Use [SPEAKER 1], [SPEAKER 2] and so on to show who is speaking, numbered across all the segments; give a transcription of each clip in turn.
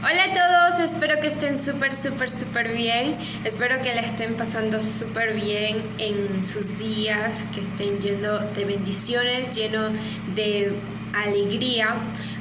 [SPEAKER 1] Hola a todos, espero que estén súper bien. Espero que la estén pasando súper bien en sus días, que estén lleno de bendiciones, lleno de alegría.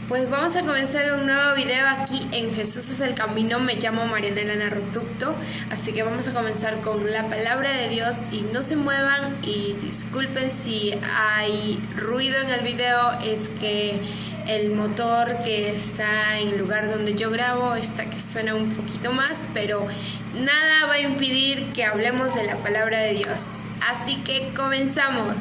[SPEAKER 1] Pues vamos a comenzar un nuevo video aquí en Jesús es el Camino. Me llamo Mariana Elena Rotucto, así que vamos a comenzar con la palabra de Dios y no se muevan y disculpen si hay ruido en el video, es que el motor que está en el lugar donde yo grabo está que suena un poquito más, pero nada va a impedir que hablemos de la palabra de Dios. Así que comenzamos.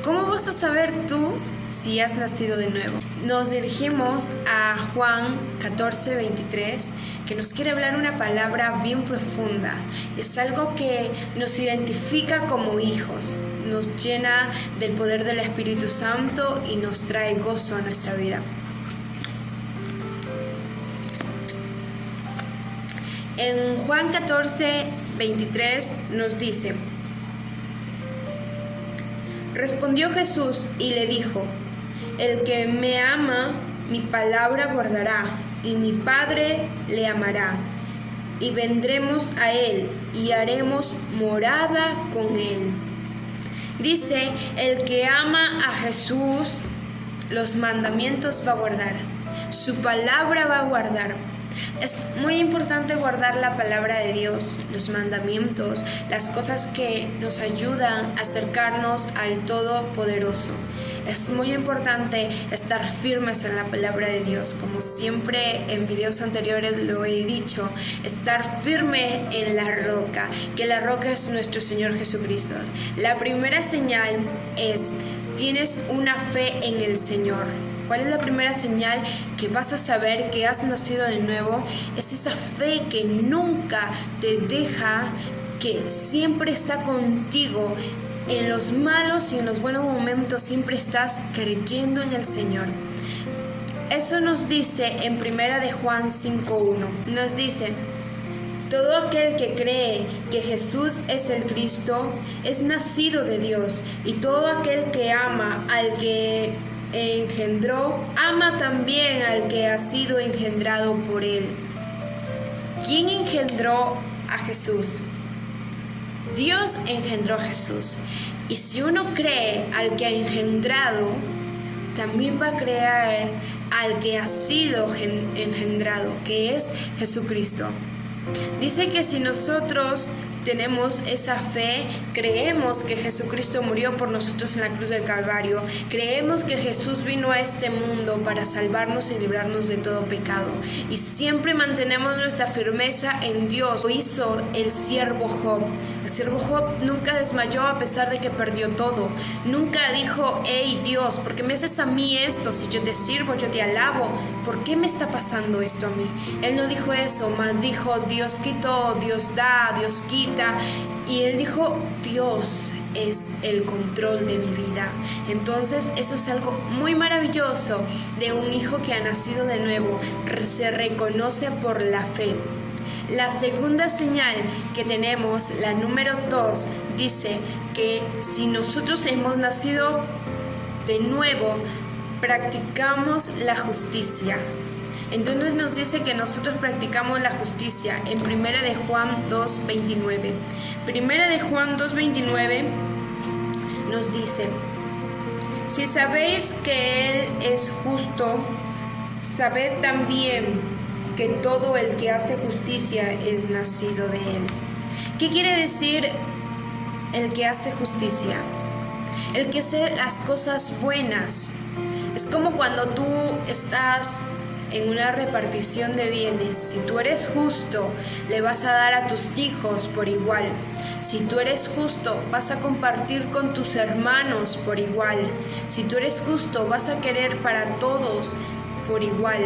[SPEAKER 1] ¿Cómo vas a saber tú si has nacido de nuevo? Nos dirigimos a Juan 14:23, que nos quiere hablar una palabra bien profunda. Es algo que nos identifica como hijos, nos llena del poder del Espíritu Santo y nos trae gozo a nuestra vida. En Juan 14:23 nos dice: respondió Jesús y le dijo: el que me ama, mi palabra guardará, y mi Padre le amará, y vendremos a él, y haremos morada con él. Dice, el que ama a Jesús, los mandamientos va a guardar, su palabra va a guardar. Es muy importante guardar la palabra de Dios, los mandamientos, las cosas que nos ayudan a acercarnos al Todopoderoso. Es muy importante estar firmes en la palabra de Dios, como siempre en videos anteriores lo he dicho, estar firme en la roca, que la roca es nuestro Señor Jesucristo. La primera señal es, tienes una fe en el Señor. ¿Cuál es la primera señal que vas a saber que has nacido de nuevo? Es esa fe que nunca te deja, que siempre está contigo. En los malos y en los buenos momentos siempre estás creyendo en el Señor. Eso nos dice en 1 de Juan 5:1. Nos dice: todo aquel que cree que Jesús es el Cristo es nacido de Dios, y todo aquel que ama al que engendró, ama también al que ha sido engendrado por él. ¿Quién engendró a Jesús? Dios engendró a Jesús. Y si uno cree al que ha engendrado, también va a creer al que ha sido engendrado, que es Jesucristo. Dice que si nosotros tenemos esa fe, creemos que Jesucristo murió por nosotros en la cruz del Calvario, creemos que Jesús vino a este mundo para salvarnos y librarnos de todo pecado, y siempre mantenemos nuestra firmeza en Dios. Lo hizo el siervo Job. El siervo Job nunca desmayó a pesar de que perdió todo. Nunca dijo: hey Dios, ¿por qué me haces a mí esto? Si yo te sirvo, yo te alabo, ¿por qué me está pasando esto a mí? Él no dijo eso, más dijo: Dios quitó, Dios da, Dios quita. Y él dijo: Dios es el control de mi vida. Entonces eso es algo muy maravilloso de un hijo que ha nacido de nuevo. Se reconoce por la fe. La segunda señal que tenemos, la número 2, dice que si nosotros hemos nacido de nuevo, practicamos la justicia. Entonces nos dice que nosotros practicamos la justicia en 1 de Juan 2:29. 1 de Juan 2:29 nos dice: si sabéis que Él es justo, sabed también que todo el que hace justicia es nacido de Él. ¿Qué quiere decir el que hace justicia? El que hace las cosas buenas. Es como cuando tú estás en una repartición de bienes. Si tú eres justo, le vas a dar a tus hijos por igual. Si tú eres justo, vas a compartir con tus hermanos por igual. Si tú eres justo, vas a querer para todos por igual.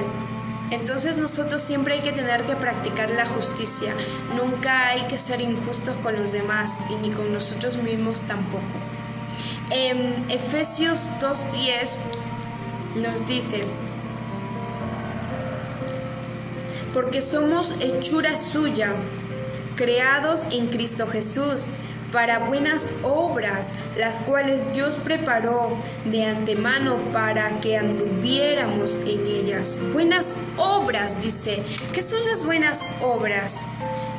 [SPEAKER 1] Entonces nosotros siempre hay que tener que practicar la justicia. Nunca hay que ser injustos con los demás y ni con nosotros mismos tampoco. En Efesios 2:10 nos dice: porque somos hechura suya, creados en Cristo Jesús, para buenas obras, las cuales Dios preparó de antemano para que anduviéramos en ellas. Buenas obras, dice. ¿Qué son las buenas obras?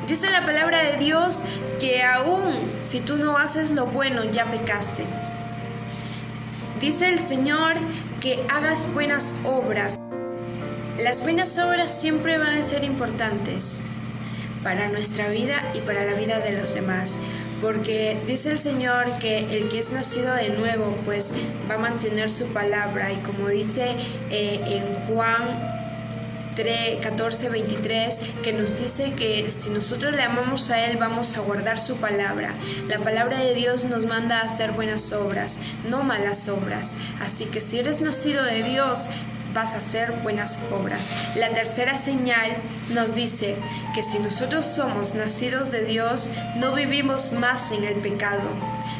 [SPEAKER 1] Dice la palabra de Dios que aún si tú no haces lo bueno, ya pecaste. Dice el Señor que hagas buenas obras. Las buenas obras siempre van a ser importantes para nuestra vida y para la vida de los demás, porque dice el Señor que el que es nacido de nuevo pues va a mantener su palabra, y como dice en Juan 14:23, que nos dice que si nosotros le amamos a Él vamos a guardar su palabra. La palabra de Dios nos manda a hacer buenas obras, no malas obras. Así que si eres nacido de Dios, vas a hacer buenas obras. La tercera señal nos dice que si nosotros somos nacidos de Dios, no vivimos más en el pecado.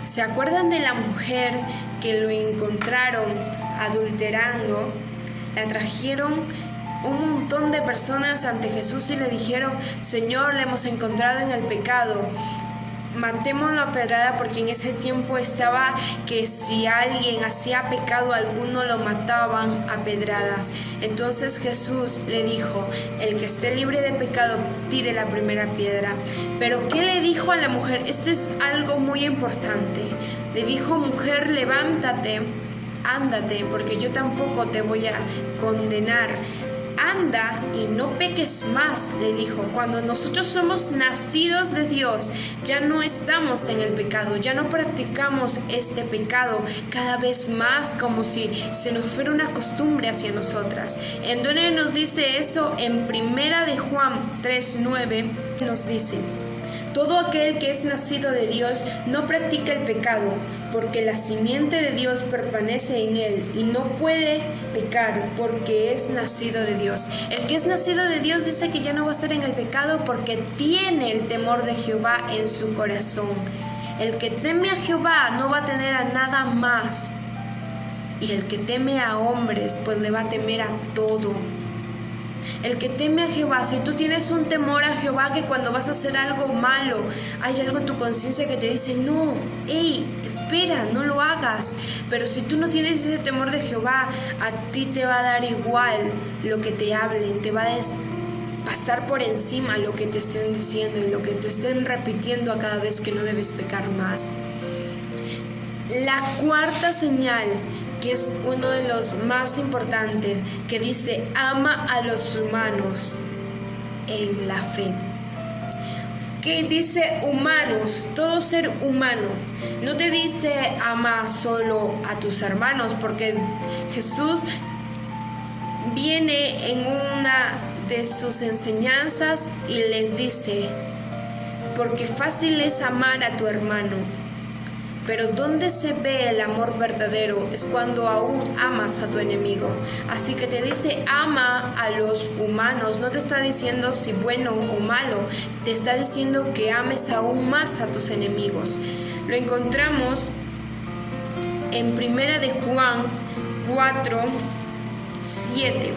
[SPEAKER 1] ¿Se acuerdan de la mujer que lo encontraron adulterando? La trajeron un montón de personas ante Jesús y le dijeron: Señor, le hemos encontrado en el pecado, matémoslo a pedrada, porque en ese tiempo estaba que si alguien hacía pecado alguno lo mataban a pedradas. Entonces Jesús le dijo: el que esté libre de pecado tire la primera piedra. Pero ¿qué le dijo a la mujer? Esto es algo muy importante. Le dijo: mujer, levántate, ándate, porque yo tampoco te voy a condenar. Anda y no peques más, le dijo. Cuando nosotros somos nacidos de Dios, ya no estamos en el pecado, ya no practicamos este pecado cada vez más como si se nos fuera una costumbre hacia nosotras. ¿En dónde nos dice eso? En Primera de Juan 3:9 nos dice: todo aquel que es nacido de Dios no practica el pecado, porque la simiente de Dios permanece en él y no puede pecar porque es nacido de Dios. El que es nacido de Dios dice que ya no va a estar en el pecado porque tiene el temor de Jehová en su corazón. El que teme a Jehová no va a tener a nada más, y el que teme a hombres pues le va a temer a todo. El que teme a Jehová, si tú tienes un temor a Jehová, que cuando vas a hacer algo malo, hay algo en tu conciencia que te dice: no, espera, no lo hagas. Pero si tú no tienes ese temor de Jehová, a ti te va a dar igual lo que te hablen, te va a pasar por encima lo que te estén diciendo y lo que te estén repitiendo a cada vez que no debes pecar más. La cuarta señal, que es uno de los más importantes, que dice: ama a los humanos en la fe. ¿Qué dice humanos? Todo ser humano. No te dice ama solo a tus hermanos, porque Jesús viene en una de sus enseñanzas y les dice: porque fácil es amar a tu hermano, pero donde se ve el amor verdadero es cuando aún amas a tu enemigo. Así que te dice: ama a los humanos. No te está diciendo si bueno o malo, te está diciendo que ames aún más a tus enemigos. Lo encontramos en Primera de Juan 4:7.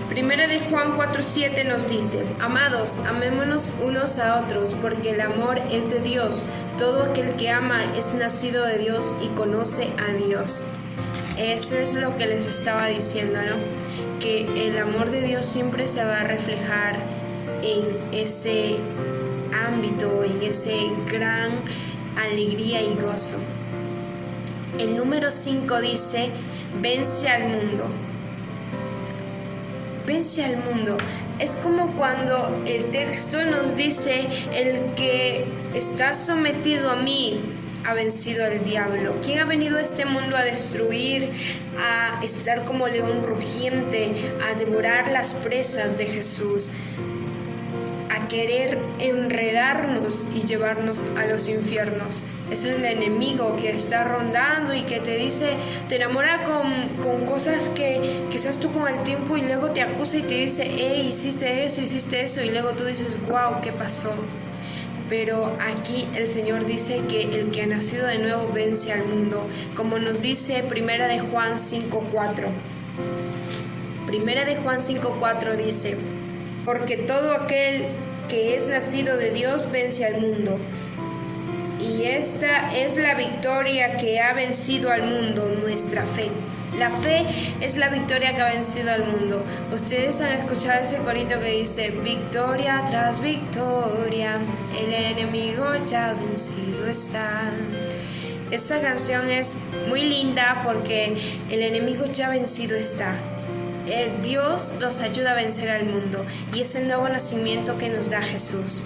[SPEAKER 1] Primera de Juan 4:7 nos dice: amados, amémonos unos a otros, porque el amor es de Dios. Todo aquel que ama es nacido de Dios y conoce a Dios. Eso es lo que les estaba diciendo, ¿no? Que el amor de Dios siempre se va a reflejar en ese ámbito, en ese gran alegría y gozo. El número 5 dice: vence al mundo. Vence al mundo. Es como cuando el texto nos dice: el que está sometido a mí ha vencido al diablo. ¿Quién ha venido a este mundo a destruir, a estar como león rugiente, a devorar las presas de Jesús, a querer enredarnos y llevarnos a los infiernos? Es el enemigo que está rondando y que te dice, te enamora con cosas que quizás tú con el tiempo, y luego te acusa y te dice: hey, hiciste eso, y luego tú dices: wow, ¿qué pasó? Pero aquí el Señor dice que el que ha nacido de nuevo vence al mundo, como nos dice Primera de Juan 5:4. Primera de Juan 5:4 dice: porque todo aquel que es nacido de Dios vence al mundo. Y Y esta es la victoria que ha vencido al mundo, nuestra fe. La fe es la victoria que ha vencido al mundo. Ustedes han escuchado ese corito que dice: victoria tras victoria, el enemigo ya vencido está. Esta canción es muy linda porque el enemigo ya vencido está. Dios nos ayuda a vencer al mundo y es el nuevo nacimiento que nos da Jesús.